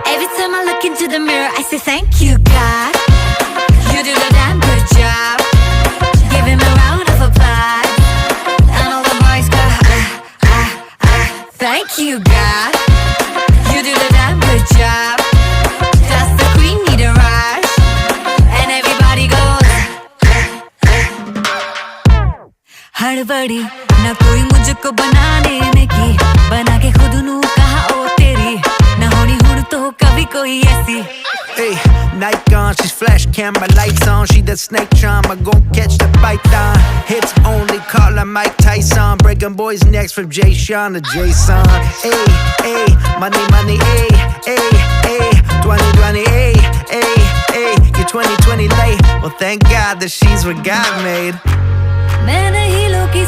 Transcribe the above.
Every time I look into the mirror, I say thank you, God. You do the damn good job. Give him a round of applause. And all the boys go, thank you, God. You do the damn good job. Does the queen need a rush? And everybody goes, हड़बड़ी ना कोई मुझको बनाने में की, बना के खुद नू कहा ओ तेरी, ना होनी हुन तो कभी कोई ऐसी. Hey, night gone, she's flash camera lights on. She that snake charmer, gon' catch the python. Hits only, call her Mike Tyson. Breaking boys' necks from Jay Sean to Jason. Hey, hey, money, money, hey, hey, hey. 2020, hey, hey, hey. You're 2020 late. Well, thank God that she's what God made. मैं नहीं लोकी